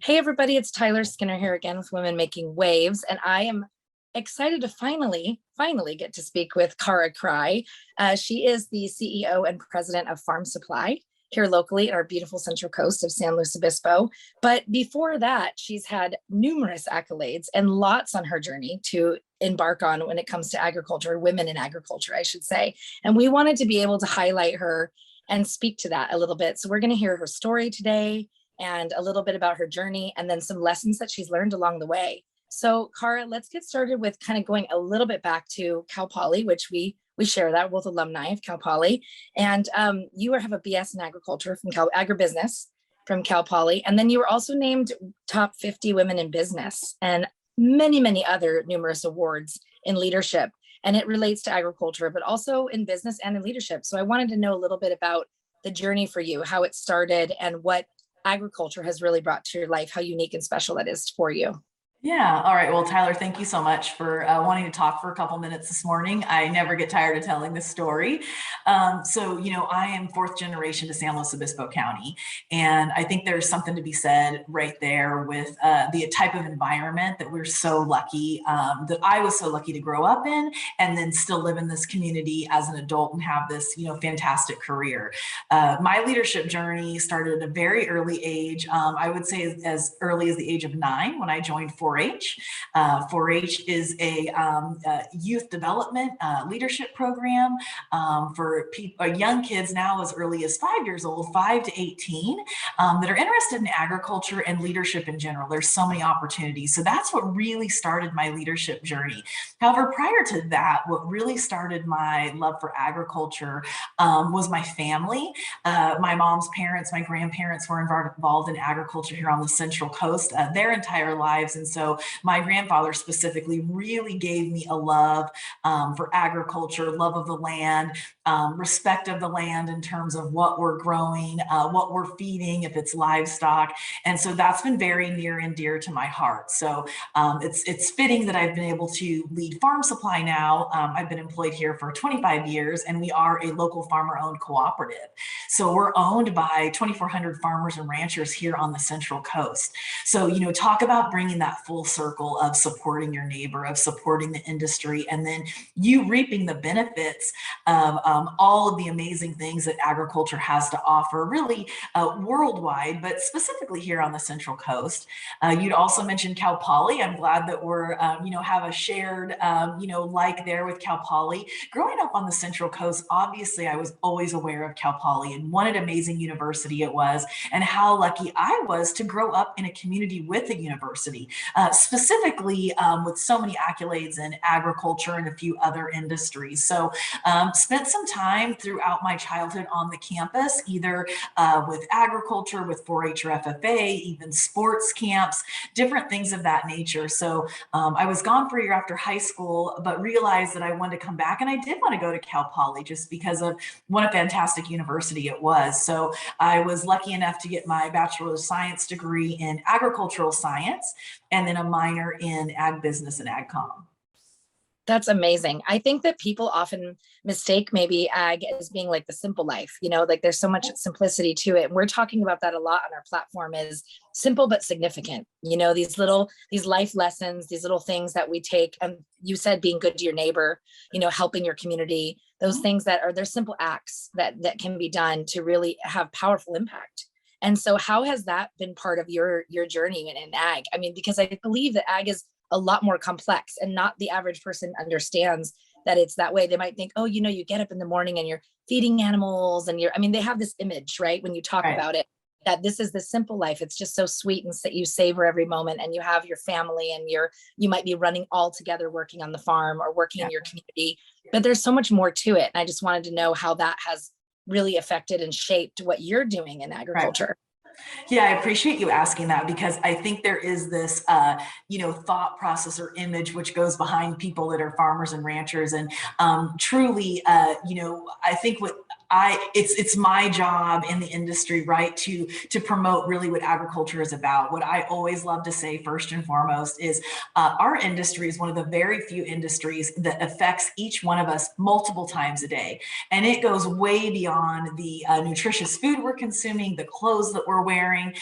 Hey everybody, it's Tyler Skinner here again with Women Making Waves, and I am excited to finally get to speak with Cara Crye. She is the CEO and president of Farm Supply here locally in our beautiful central coast of San Luis Obispo. But before that, she's had numerous accolades and lots on her journey to embark on when it comes to agriculture, women in agriculture, I should say. And we wanted to be able to highlight her and speak to that a little bit. So we're going to hear her story today and a little bit about her journey and then some lessons that she's learned along the way. So Cara, let's get started with kind of going a little bit back to Cal Poly, which we share that, we're both alumni of Cal Poly. And you have a BS in agriculture from agribusiness from Cal Poly. And then you were also named top 50 women in business and many other numerous awards in leadership. And it relates to agriculture, but also in business and in leadership. So I wanted to know a little bit about the journey for you, how it started and what agriculture has really brought to your life, how unique and special that is for you. Yeah. All right. Well, Tyler, thank you so much for wanting to talk for a couple minutes this morning. I never get tired of telling this story. I am fourth generation to San Luis Obispo County. And I think there's something to be said right there with the type of environment that we're so lucky, that I was so lucky to grow up in, and then still live in this community as an adult and have this, fantastic career. My leadership journey started at a very early age. I would say as early as the age of 9 when I joined 4-H. 4-H is a youth development leadership program for young kids now as early as 5 years old, 5 to 18, that are interested in agriculture and leadership in general. There's so many opportunities. So that's what really started my leadership journey. However, prior to that, what really started my love for agriculture was my family. My mom's parents, my grandparents were involved in agriculture here on the Central Coast their entire lives. And so my grandfather specifically really gave me a love for agriculture, love of the land, respect of the land in terms of what we're growing, what we're feeding, if it's livestock. And so that's been very near and dear to my heart. So it's fitting that I've been able to lead Farm Supply now. I've been employed here for 25 years, and we are a local farmer-owned cooperative. So we're owned by 2,400 farmers and ranchers here on the Central Coast. So, talk about bringing that full circle of supporting your neighbor, of supporting the industry, and then you reaping the benefits of all of the amazing things that agriculture has to offer, really worldwide, but specifically here on the Central Coast. You'd also mentioned Cal Poly. I'm glad that we're, have a shared, like there with Cal Poly. Growing up on the Central Coast, obviously I was always aware of Cal Poly and what an amazing university it was, and how lucky I was to grow up in a community with a university, specifically with so many accolades in agriculture and a few other industries. So spent some time throughout my childhood on the campus, either with agriculture, with 4-H or FFA, even sports camps, different things of that nature. So I was gone for a year after high school, but realized that I wanted to come back, and I did want to go to Cal Poly just because of what a fantastic university it was. So I was lucky enough to get my Bachelor of Science degree in agricultural science, and then a minor in ag business and ag comm. That's amazing. I think that people often mistake maybe ag as being like the simple life, like there's so much simplicity to it. And we're talking about that a lot on our platform, is simple but significant. These life lessons, these little things that we take. And you said being good to your neighbor, helping your community, those things that are, they're simple acts that can be done to really have powerful impact. And so how has that been part of your journey in ag? I mean, because I believe that ag is a lot more complex, and not the average person understands that it's that way. They might think, oh, you get up in the morning and you're feeding animals and they have this image, right? When you talk Right. about it, that this is the simple life. It's just so sweet, and that you savor every moment, and you have your family, and you might be running all together, working on the farm or working in your community, but there's so much more to it. And I just wanted to know how that has really affected and shaped what you're doing in agriculture. Right. Yeah, I appreciate you asking that, because I think there is this, thought process or image which goes behind people that are farmers and ranchers. And truly, I think what it's my job in the industry, right, to promote really what agriculture is about. What I always love to say first and foremost is our industry is one of the very few industries that affects each one of us multiple times a day. And it goes way beyond the nutritious food we're consuming, the clothes that we're wearing.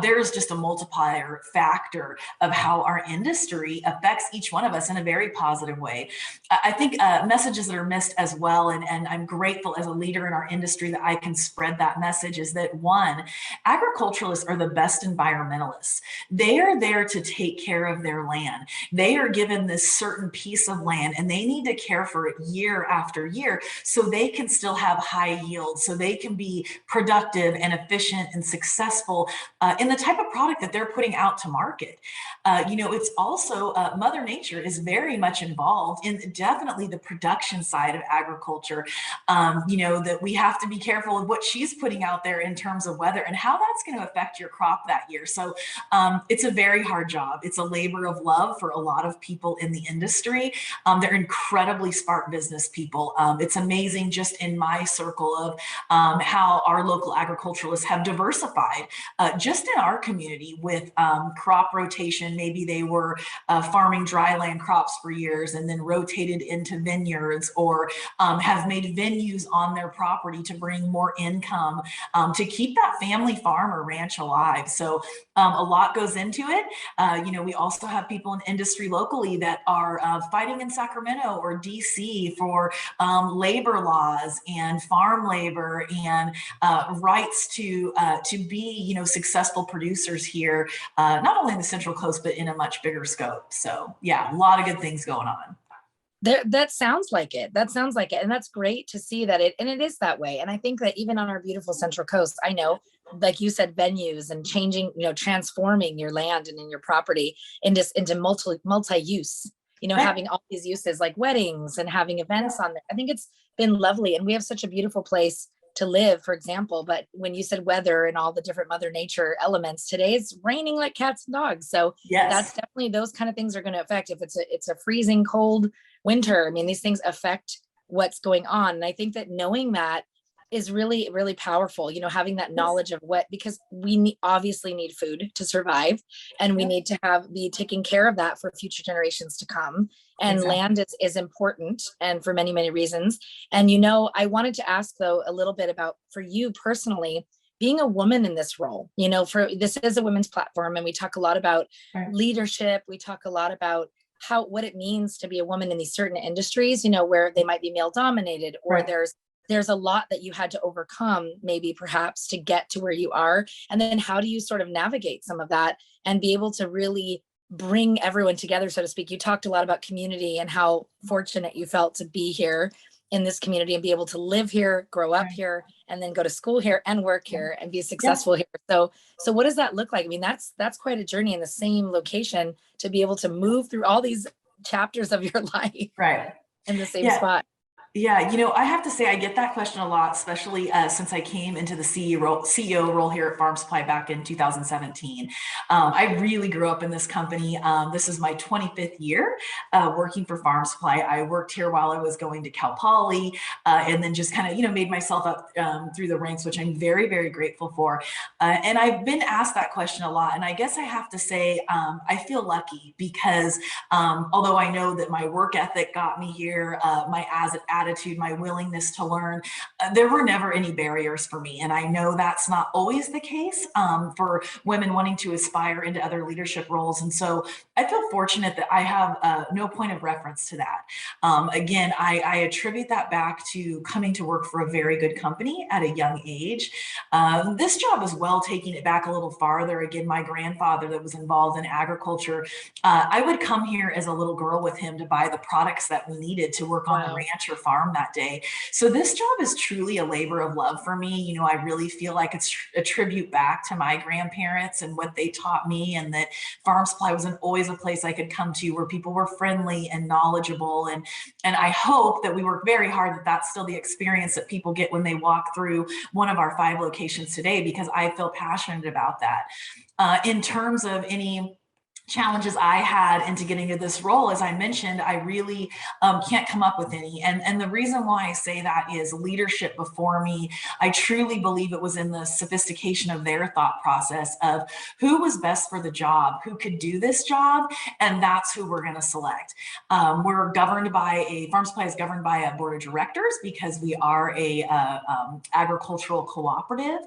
There's just a multiplier factor of how our industry affects each one of us in a very positive way. I think messages that are missed as well, and I'm grateful as a leader in our industry that I can spread that message, is that one, agriculturalists are the best environmentalists. They are there to take care of their land. They are given this certain piece of land and they need to care for it year after year so they can still have high yield, so they can be productive and efficient and successful in the type of product that they're putting out to market. It's also Mother Nature is very much involved in definitely the production side of agriculture. That we have to be careful of what she's putting out there in terms of weather and how that's going to affect your crop that year. So it's a very hard job. It's a labor of love for a lot of people in the industry. They're incredibly smart business people. It's amazing just in my circle of how our local agriculturalists have diversified just in our community with crop rotation. Maybe they were farming dryland crops for years and then rotated into vineyards, or have made venues on their property to bring more income to keep that family farm or ranch alive. So a lot goes into it. We also have people in industry locally that are fighting in Sacramento or DC for labor laws and farm labor and rights to be, successful producers here, not only in the Central Coast, but in a much bigger scope. So yeah, a lot of good things going on. That sounds like it. That sounds like it. And that's great to see that it is that way. And I think that even on our beautiful Central Coast, I know, like you said, venues and changing, transforming your land and in your property into multi-use, having all these uses like weddings and having events on there. I think it's been lovely. And we have such a beautiful place to live, for example. But when you said weather and all the different Mother Nature elements, today it's raining like cats and dogs. So yes, that's definitely, those kind of things are going to affect. If it's a freezing cold winter, I mean, these things affect what's going on. And I think that knowing that is really, really powerful, having that knowledge of because we obviously need food to survive, and we need to be taking care of that for future generations to come. And exactly. Land is important, and for many, many reasons. And, I wanted to ask though, a little bit about, for you personally, being a woman in this role, this is a women's platform, and we talk a lot about leadership. We talk a lot about what it means to be a woman in these certain industries, where they might be male dominated, or there's a lot that you had to overcome, maybe perhaps, to get to where you are. And then how do you sort of navigate some of that and be able to really bring everyone together, so to speak? You talked a lot about community and how fortunate you felt to be here in this community and be able to live here, grow up here, and then go to school here and work here and be successful here. So what does that look like? I mean, that's quite a journey in the same location to be able to move through all these chapters of your life in the same spot. Yeah, I have to say I get that question a lot, especially since I came into the CEO role here at Farm Supply back in 2017. I really grew up in this company. This is my 25th year working for Farm Supply. I worked here while I was going to Cal Poly, and then just kind of, made myself up through the ranks, which I'm very, very grateful for. And I've been asked that question a lot. And I guess I have to say I feel lucky because although I know that my work ethic got me here, my attitude, my willingness to learn, there were never any barriers for me. And I know that's not always the case for women wanting to aspire into other leadership roles. And so I feel fortunate that I have no point of reference to that. Again, I attribute that back to coming to work for a very good company at a young age. This job as well, taking it back a little farther, again, my grandfather that was involved in agriculture, I would come here as a little girl with him to buy the products that we needed to work on the ranch or farm that day. So this job is truly a labor of love for me. I really feel like it's a tribute back to my grandparents and what they taught me, and that Farm Supply wasn't always a place I could come to where people were friendly and knowledgeable. And I hope that we work very hard that that's still the experience that people get when they walk through one of our 5 locations today, because I feel passionate about that. In terms of any challenges I had into getting into this role, as I mentioned, I really can't come up with any. And the reason why I say that is leadership before me, I truly believe it was in the sophistication of their thought process of who was best for the job, who could do this job, and that's who we're going to select. We're governed by Farm Supply is governed by a board of directors because we are a agricultural cooperative.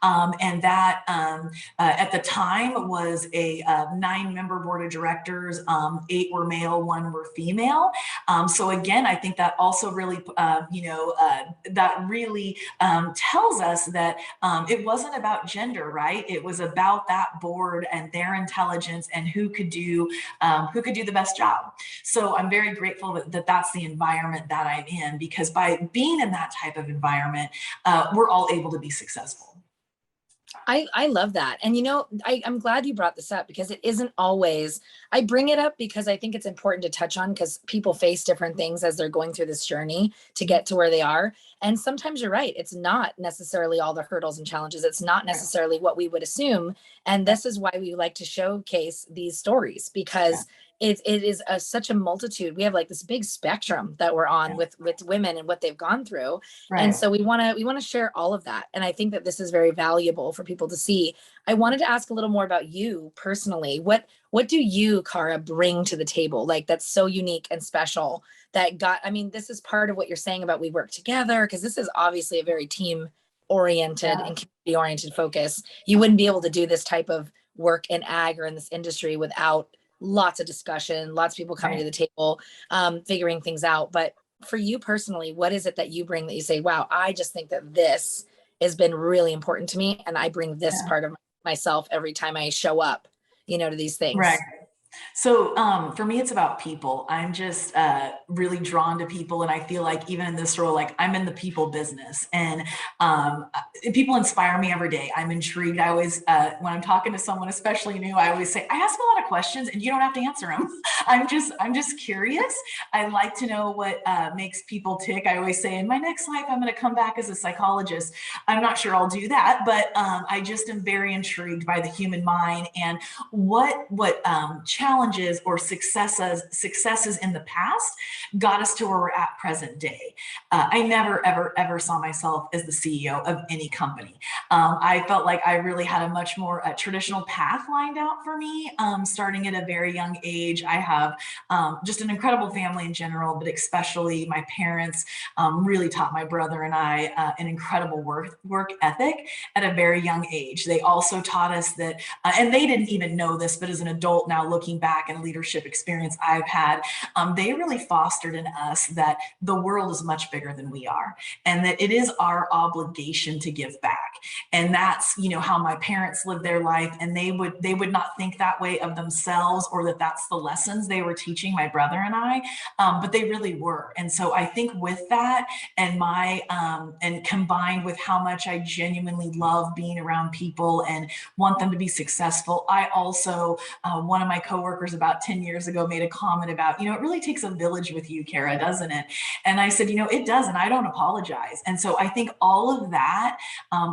And that at the time was a 9-member board of directors. 8 were male, 1 were female. So again, I think that also really, that really tells us that it wasn't about gender, right? It was about that board and their intelligence and who could do the best job. So I'm very grateful that that's the environment that I'm in, because by being in that type of environment, we're all able to be successful. I love that. And I'm glad you brought this up, because it isn't always, I bring it up because I think it's important to touch on, because people face different things as they're going through this journey to get to where they are. And sometimes you're right. It's not necessarily all the hurdles and challenges. It's not necessarily what we would assume. And this is why we like to showcase these stories, because it is such a multitude. We have like this big spectrum that we're on with women and what they've gone through. Right. And so we want to share all of that. And I think that this is very valuable for people to see. I wanted to ask a little more about you personally. What do you, Cara, bring to the table? Like, that's so unique and special this is part of what you're saying about we work together, because this is obviously a very team oriented and community oriented focus. You wouldn't be able to do this type of work in ag or in this industry without lots of discussion, lots of people coming to the table, figuring things out. But for you personally, what is it that you bring that you say, wow, I just think that this has been really important to me, and I bring this part of myself every time I show up, to these things. Right. So for me, it's about people. I'm just really drawn to people. And I feel like even in this role, like I'm in the people business, and people inspire me every day. I'm intrigued. I always, when I'm talking to someone, especially new, I always say, I ask a lot of questions and you don't have to answer them. I'm just curious. I like to know what makes people tick. I always say in my next life, I'm going to come back as a psychologist. I'm not sure I'll do that, but I just am very intrigued by the human mind and what challenges or successes in the past got us to where we're at present day. I never, ever saw myself as the CEO of any company. I felt like I really had a much more traditional path lined out for me, starting at a very young age. I have just an incredible family in general, but especially my parents really taught my brother and I an incredible work ethic at a very young age. They also taught us that, and they didn't even know this, but as an adult now looking back and leadership experience I've had, they really fostered in us that the world is much bigger than we are, and that it is our obligation to give back. And that's, how my parents lived their life, and they would not think that way of themselves, or that that's the lessons they were teaching my brother and I, but they really were. And so I think with that and and combined with how much I genuinely love being around people and want them to be successful, I also, one of my coworkers about 10 years ago made a comment about, it really takes a village with you, Cara, doesn't it? And I said, it does, and I don't apologize. And so I think all of that,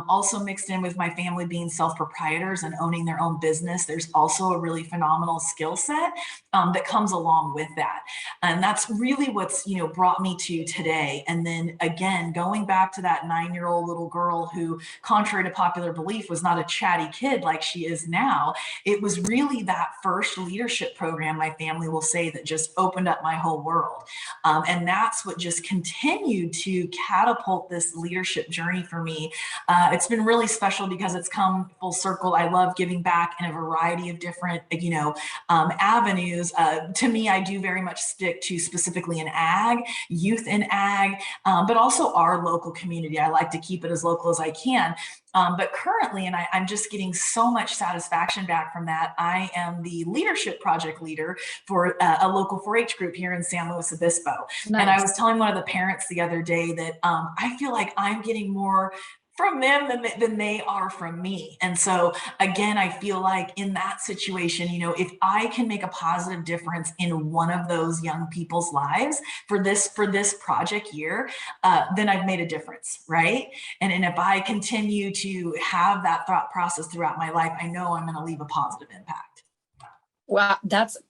also mixed in with my family being self-proprietors and owning their own business, there's also a really phenomenal skill set that comes along with that. And that's really what's, brought me to today. And then again, going back to that 9-year-old little girl who, contrary to popular belief, was not a chatty kid like she is now. It was really that first leadership program, my family will say, that just opened up my whole world. And that's what just continued to catapult this leadership journey for me. It's been really special because it's come full circle. I love giving back in a variety of different, avenues. To me, I do very much stick to specifically in ag, youth in ag, but also our local community. I like to keep it as local as I can. But currently, and I'm just getting so much satisfaction back from that, I am the leadership project leader for a local 4-H group here in San Luis Obispo. Nice. And I was telling one of the parents the other day that I feel like I'm getting more from them than they are from me. And so again, I feel like in that situation, if I can make a positive difference in one of those young people's lives for this project year, then I've made a difference, right? And if I continue to have that thought process throughout my life, I know I'm going to leave a positive impact. Well,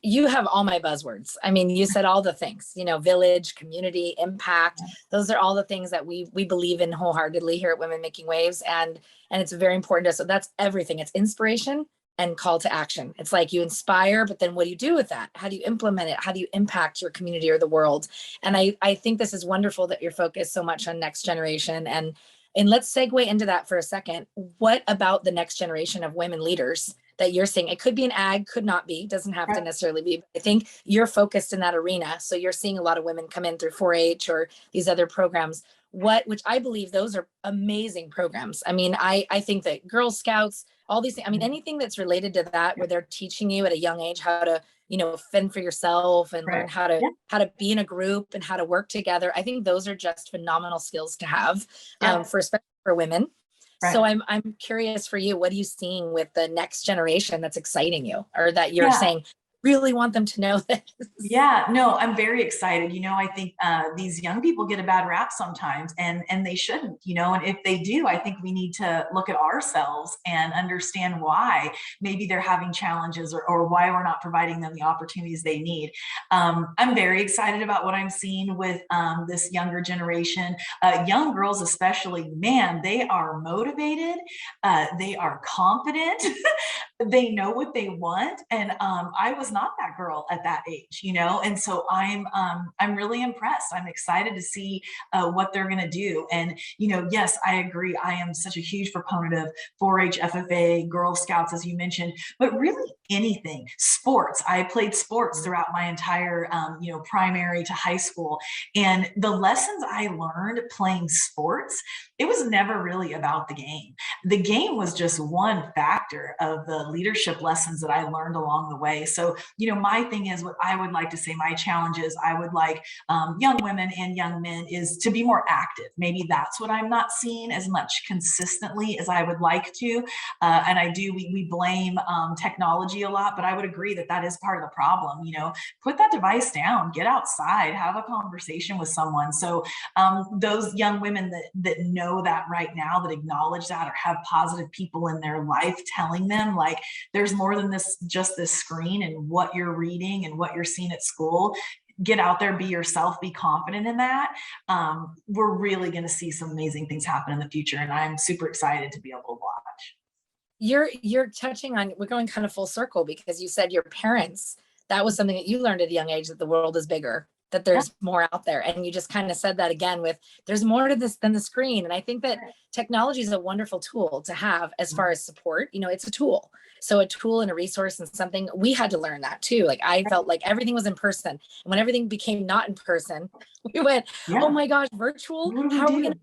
you have all my buzzwords. I mean, you said all the things, village, community, impact. Those are all the things that we believe in wholeheartedly here at Women Making Waves. And it's very important to us. So that's everything. It's inspiration and call to action. It's like you inspire, but then what do you do with that? How do you implement it? How do you impact your community or the world? And I think this is wonderful that you're focused so much on next generation. And let's segue into that for a second. What about the next generation of women leaders that you're seeing? It could be an ag, could not be, doesn't have to necessarily be. But I think you're focused in that arena. So you're seeing a lot of women come in through 4-H or these other programs, which I believe those are amazing programs. I mean, I think that Girl Scouts, all these things, I mean, anything that's related to that, where they're teaching you at a young age how to, fend for yourself and learn how to be in a group and how to work together. I think those are just phenomenal skills to have, especially for women. So I'm curious for you, what are you seeing with the next generation that's exciting you, or that you're saying really want them to know this? Yeah, no, I'm very excited. I think these young people get a bad rap sometimes, and they shouldn't, and if they do, I think we need to look at ourselves and understand why maybe they're having challenges, or why we're not providing them the opportunities they need. I'm very excited about what I'm seeing with this younger generation, young girls especially. Man, they are motivated, they are confident, they know what they want. And I was not that girl at that age, and so I'm really impressed. I'm excited to see what they're going to do. And yes, I agree, I am such a huge proponent of 4-H, FFA, Girl Scouts, as you mentioned, but really anything. Sports, I played sports throughout my entire primary to high school, and the lessons I learned playing sports, it was never really about the game. The game was just one factor of the leadership lessons that I learned along the way. So, my thing is, what I would like to say, my challenge is, I would like young women and young men is to be more active. Maybe that's what I'm not seeing as much consistently as I would like to. And I do, we blame technology a lot, but I would agree that that is part of the problem. Put that device down, get outside, have a conversation with someone. So those young women that know that right now, that acknowledge that, or have positive people in their life telling them, like, there's more than this, just this screen and what you're reading and what you're seeing at school. Get out there, be yourself, be confident in that. We're really going to see some amazing things happen in the future, and I'm super excited to be able to watch. You're touching on, we're going kind of full circle, because you said your parents, that was something that you learned at a young age, that the world is bigger, that there's more out there. And you just kind of said that again with, there's more to this than the screen. And I think that technology is a wonderful tool to have as far as support. It's a tool. So a tool and a resource, and something we had to learn that too. Like, I felt like everything was in person. And when everything became not in person, we went, oh my gosh, virtual? How are we going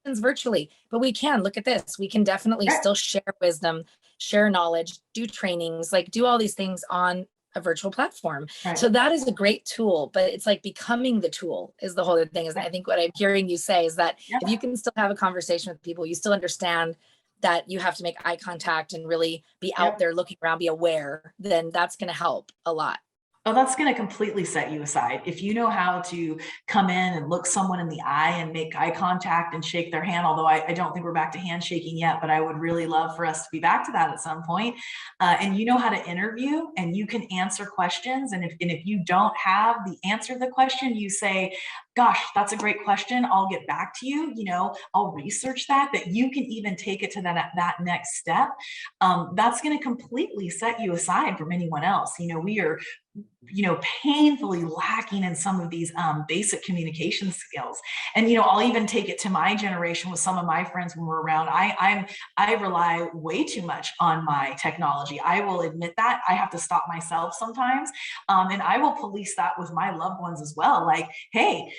to virtually? But we can look at this. We can definitely still share wisdom, share knowledge, do trainings, like do all these things on a virtual platform. So that is a great tool, but it's like becoming the tool is the whole other thing. Is I think what I'm hearing you say is that if you can still have a conversation with people, you still understand that you have to make eye contact and really be out there looking around, be aware, then that's going to help a lot. Oh, that's going to completely set you aside. If you know how to come in and look someone in the eye and make eye contact and shake their hand, although I don't think we're back to handshaking yet, but I would really love for us to be back to that at some point. And you know how to interview, and you can answer questions. And if you don't have the answer to the question, you say, gosh, that's a great question, I'll get back to you. I'll research that you can even take it to that next step. That's going to completely set you aside from anyone else. We are painfully lacking in some of these basic communication skills. And I'll even take it to my generation with some of my friends when we're around. I rely way too much on my technology. I will admit that. I have to stop myself sometimes, and I will police that with my loved ones as well. Like, hey,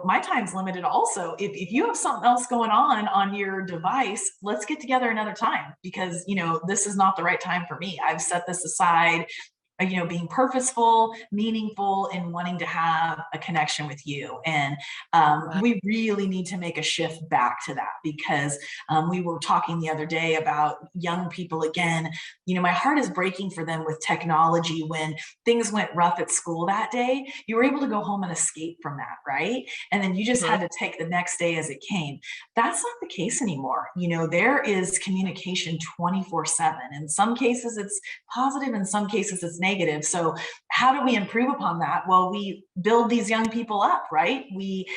my time's limited also. If you have something else going on your device, let's get together another time, because this is not the right time for me. I've set this aside. Being purposeful, meaningful, and wanting to have a connection with you. And we really need to make a shift back to that, because we were talking the other day about young people again. My heart is breaking for them with technology. When things went rough at school that day, you were able to go home and escape from that, right? And then you just had to take the next day as it came. That's not the case anymore. There is communication 24/7. In some cases, it's positive. In some cases, it's negative. negative. So how do we improve upon that? Well, we build these young people up, right? We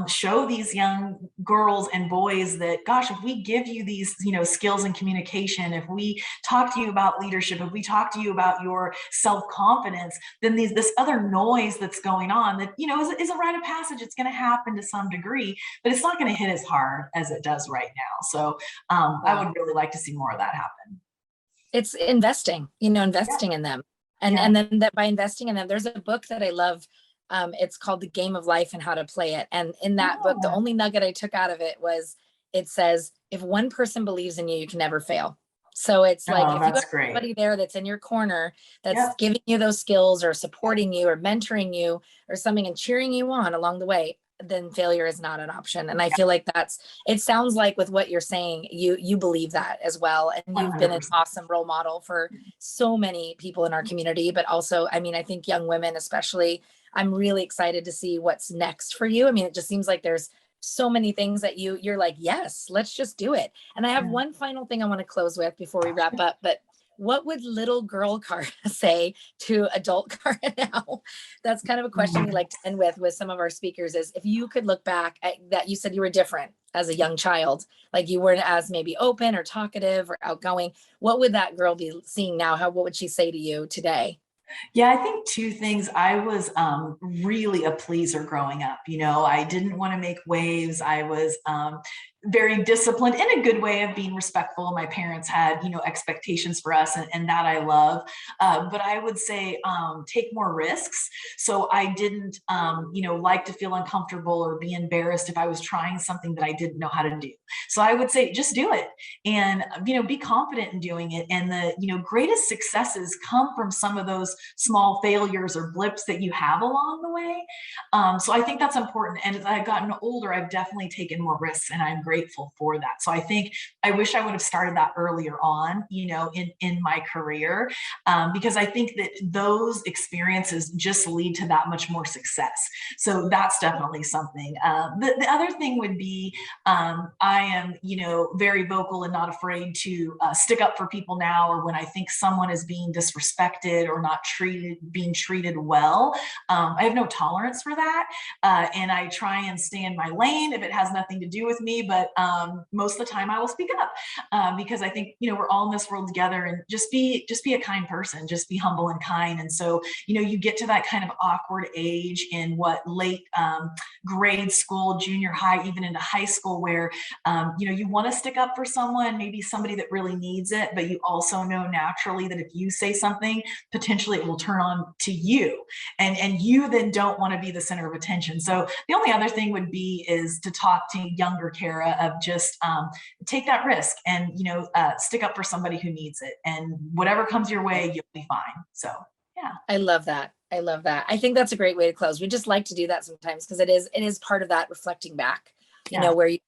show these young girls and boys that, gosh, if we give you these, skills in communication, if we talk to you about leadership, if we talk to you about your self-confidence, then this other noise that's going on that, is a rite of passage. It's going to happen to some degree, but it's not going to hit as hard as it does right now. So I would really like to see more of that happen. It's investing, investing in them. And then that by investing in them, there's a book that I love. It's called The Game of Life and How to Play It. And in that book, the only nugget I took out of it was, it says, if one person believes in you, you can never fail. So it's like, if you have somebody there that's in your corner, that's giving you those skills or supporting you or mentoring you or something and cheering you on along the way, then failure is not an option. And I feel like it sounds like with what you're saying, you believe that as well. And you've 100%. Been an awesome role model for so many people in our community, but also, I think young women, especially, I'm really excited to see what's next for you. It just seems like there's so many things that you're like, yes, let's just do it. And I have one final thing I want to close with before we wrap up, but what would little girl Cara say to adult Cara now? That's kind of a question we like to end with some of our speakers, is if you could look back at that, you said you were different as a young child, like you weren't as maybe open or talkative or outgoing. What would that girl be seeing now? What would she say to you today? Yeah, I think two things. I was really a pleaser growing up. I didn't want to make waves. I was very disciplined in a good way of being respectful. My parents had, expectations for us, and that I love. But I would say take more risks. So I didn't, like to feel uncomfortable or be embarrassed if I was trying something that I didn't know how to do. So I would say just do it, and be confident in doing it. And the greatest successes come from some of those small failures or blips that you have along the way. So I think that's important. And as I've gotten older, I've definitely taken more risks, and I'm grateful for that. So I think I wish I would have started that earlier on, in my career, because I think that those experiences just lead to that much more success. So that's definitely something. The other thing would be, I am, very vocal and not afraid to stick up for people now, or when I think someone is being disrespected or not being treated well. I have no tolerance for that. And I try and stay in my lane if it has nothing to do with me. But most of the time I will speak up, because I think, we're all in this world together, and just be a kind person, just be humble and kind. And so, you get to that kind of awkward age in late grade school, junior high, even into high school, where, you want to stick up for someone, maybe somebody that really needs it, but you also know naturally that if you say something, potentially it will turn on to you, and you then don't want to be the center of attention. So the only other thing would be is to talk to younger Cara of just take that risk and stick up for somebody who needs it, and whatever comes your way, you'll be fine. So yeah, I love that. I think that's a great way to close. We just like to do that sometimes, because it is part of that reflecting back,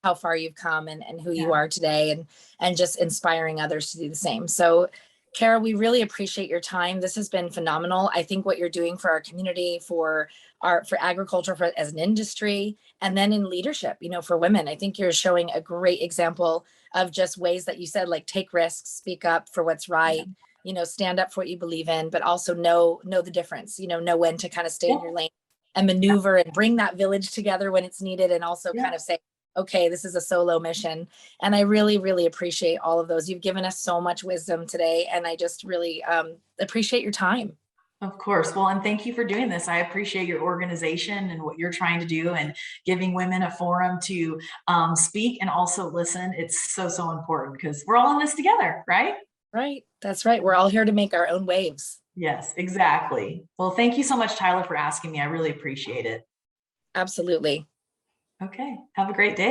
how far you've come and who you are today, and just inspiring others to do the same. So Cara, we really appreciate your time. This has been phenomenal. I think what you're doing for our community, for agriculture, as an industry, and then in leadership, for women, I think you're showing a great example of just ways that you said, like, take risks, speak up for what's right, stand up for what you believe in, but also know the difference, know when to kind of stay in your lane and maneuver and bring that village together when it's needed, and also kind of say, okay, this is a solo mission. And I really, really appreciate all of those. You've given us so much wisdom today, and I just really appreciate your time. Of course. Well, and thank you for doing this. I appreciate your organization and what you're trying to do, and giving women a forum to speak and also listen. It's so, so important, because we're all in this together, right? Right. That's right. We're all here to make our own waves. Yes, exactly. Well, thank you so much, Tyler, for asking me. I really appreciate it. Absolutely. Okay. Have a great day.